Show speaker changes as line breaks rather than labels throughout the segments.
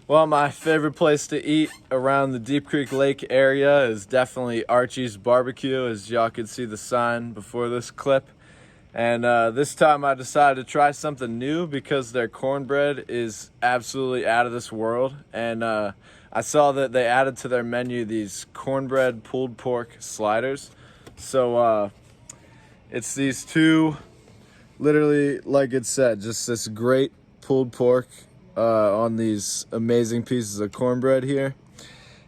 Well, my favorite place to eat around the Deep Creek Lake area is definitely Archie's BBQ, as y'all could see the sign before this clip. And this time I decided to try something new because their cornbread is absolutely out of this world. And I saw that they added to their menu these cornbread pulled pork sliders. So it's these two, literally like it said, just this great pulled pork on these amazing pieces of cornbread here.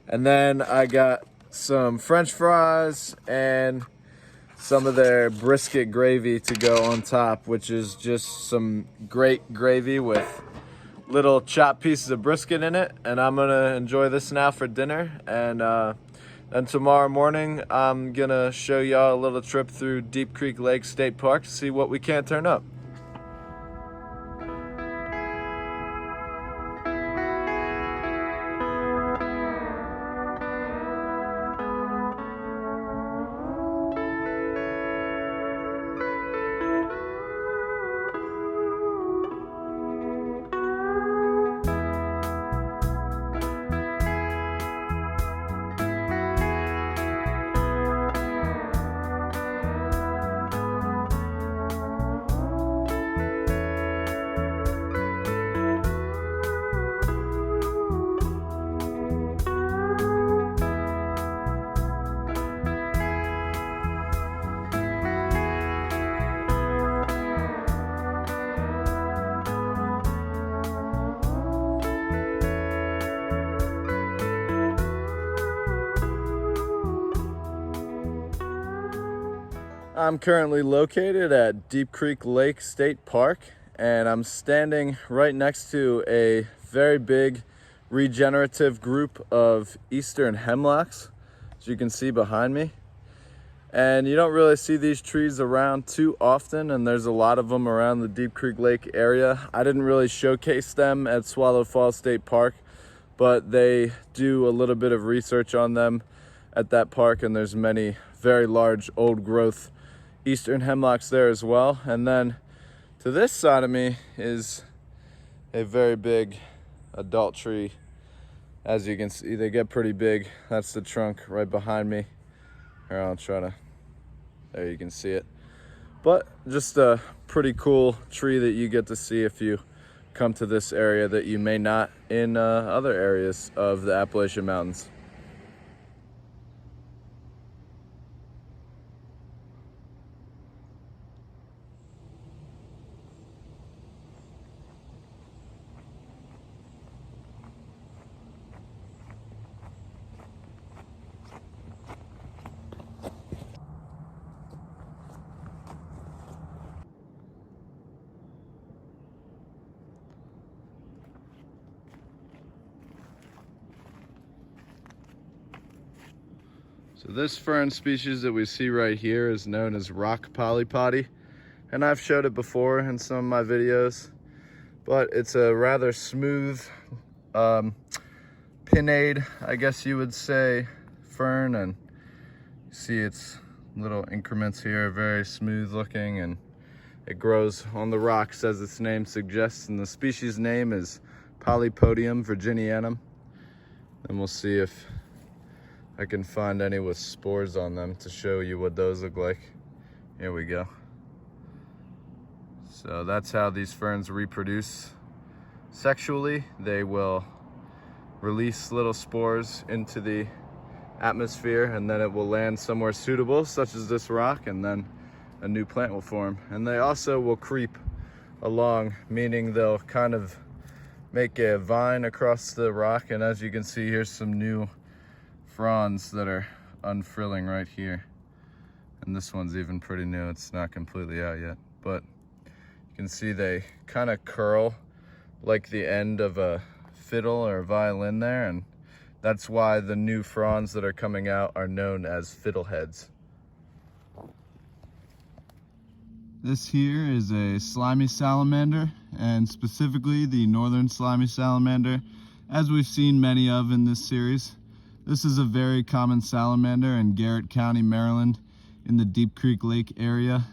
And then I got some French fries and some of their brisket gravy to go on top, which is just some great gravy with little chopped pieces of brisket in it. And I'm gonna enjoy this now for dinner. And then tomorrow morning, I'm gonna show y'all a little trip through Deep Creek Lake State Park to see what we can't turn up. I'm currently located at Deep Creek Lake State Park, and I'm standing right next to a very big regenerative group of eastern hemlocks, as you can see behind me. And you don't really see these trees around too often, and there's a lot of them around the Deep Creek Lake area. I didn't really showcase them at Swallow Falls State Park, but they do a little bit of research on them at that park, and there's many very large old growth eastern hemlocks there as well. And then to this side of me is a very big adult tree. As you can see, they get pretty big. That's the trunk right behind me. Here, I'll try to, there you can see it. But just a pretty cool tree that you get to see if you come to this area that you may not in other areas of the Appalachian Mountains. So this fern species that we see right here is known as rock polypody, and I've showed it before in some of my videos, but it's a rather smooth pinnate, I guess you would say, fern, and you see its little increments here are very smooth looking, and it grows on the rocks as its name suggests, and the species name is Polypodium virginianum. And we'll see if I can find any with spores on them to show you what those look like. Here we go. So that's how these ferns reproduce sexually. They will release little spores into the atmosphere, and then it will land somewhere suitable, such as this rock, and then a new plant will form. And they also will creep along, meaning they'll kind of make a vine across the rock. And as you can see, here's some new fronds that are unfrilling right here, and this one's even pretty new. It's not completely out yet, but you can see they kind of curl like the end of a fiddle or a violin there, and that's why the new fronds that are coming out are known as fiddleheads. This here is a slimy salamander, and specifically the northern slimy salamander, as we've seen many of in this series. This is a very common salamander in Garrett County, Maryland, in the Deep Creek Lake area.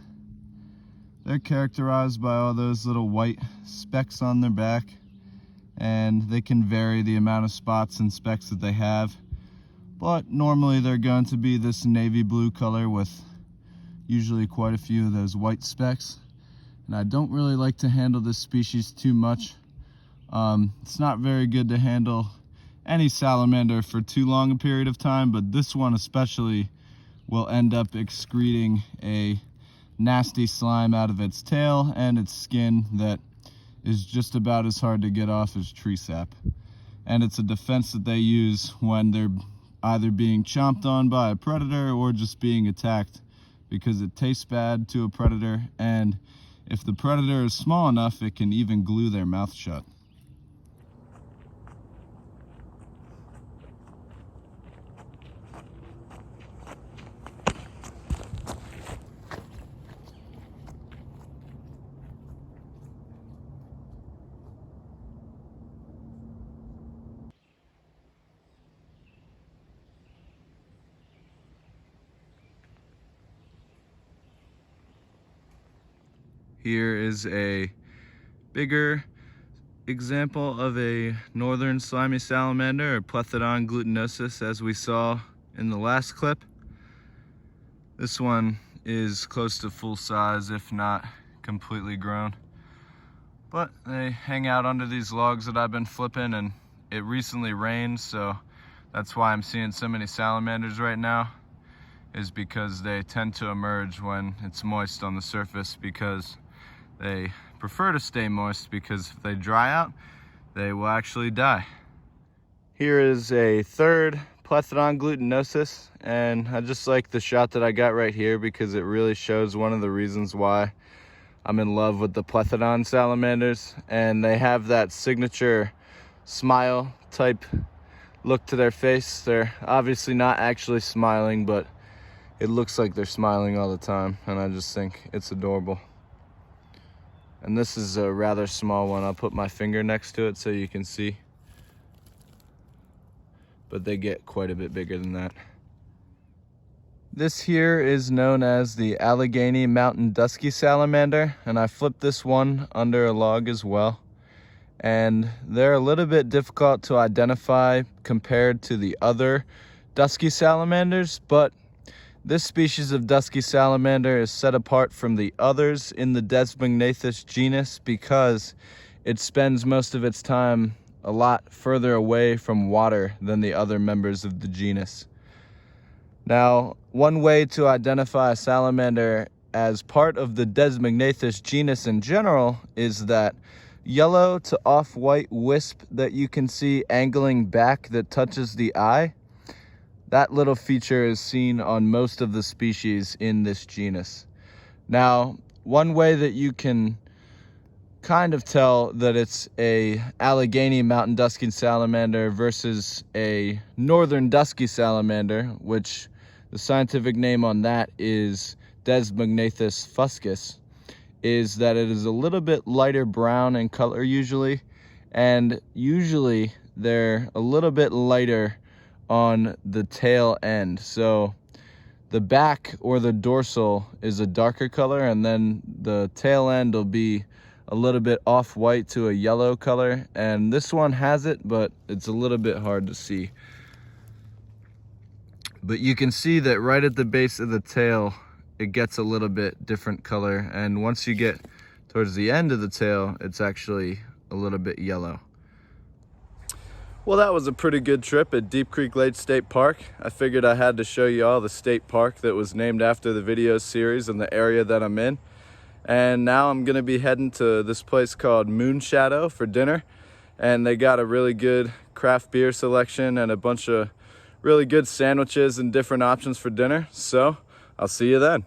They're characterized by all those little white specks on their back, and they can vary the amount of spots and specks that they have, but normally they're going to be this navy blue color with usually quite a few of those white specks. And I don't really like to handle this species too much. It's not very good to handle any salamander for too long a period of time, but this one especially will end up excreting a nasty slime out of its tail and its skin that is just about as hard to get off as tree sap. And it's a defense that they use when they're either being chomped on by a predator or just being attacked, because it tastes bad to a predator, and if the predator is small enough, it can even glue their mouth shut. Here is a bigger example of a northern slimy salamander, or Plethodon glutinosus, as we saw in the last clip. This one is close to full size, if not completely grown. But they hang out under these logs that I've been flipping, and it recently rained, so that's why I'm seeing so many salamanders right now, is because they tend to emerge when it's moist on the surface, because they prefer to stay moist, because if they dry out, they will actually die. Here is a third Plethodon glutinosus, and I just like the shot that I got right here because it really shows one of the reasons why I'm in love with the Plethodon salamanders. And they have that signature smile type look to their face. They're obviously not actually smiling, but it looks like they're smiling all the time, and I just think it's adorable. And this is a rather small one. I'll put my finger next to it so you can see. But they get quite a bit bigger than that. This here is known as the Allegheny mountain dusky salamander, and I flipped this one under a log as well. And they're a little bit difficult to identify compared to the other dusky salamanders, but this species of dusky salamander is set apart from the others in the Desmognathus genus because it spends most of its time a lot further away from water than the other members of the genus. Now, one way to identify a salamander as part of the Desmognathus genus in general is that yellow to off-white wisp that you can see angling back that touches the eye. That little feature is seen on most of the species in this genus. Now, one way that you can kind of tell that it's a Allegheny mountain dusky salamander versus a northern dusky salamander, which the scientific name on that is Desmognathus fuscus, is that it is a little bit lighter brown in color usually, and usually they're a little bit lighter on the tail end. So the back or the dorsal is a darker color, and then the tail end will be a little bit off-white to a yellow color, and this one has it, but it's a little bit hard to see. But you can see that right at the base of the tail it gets a little bit different color, and once you get towards the end of the tail, it's actually a little bit yellow. Well, that was a pretty good trip at Deep Creek Lake State Park. I figured I had to show you all the state park that was named after the video series and the area that I'm in. And now I'm gonna be heading to this place called Moonshadow for dinner. And they got a really good craft beer selection and a bunch of really good sandwiches and different options for dinner. So I'll see you then.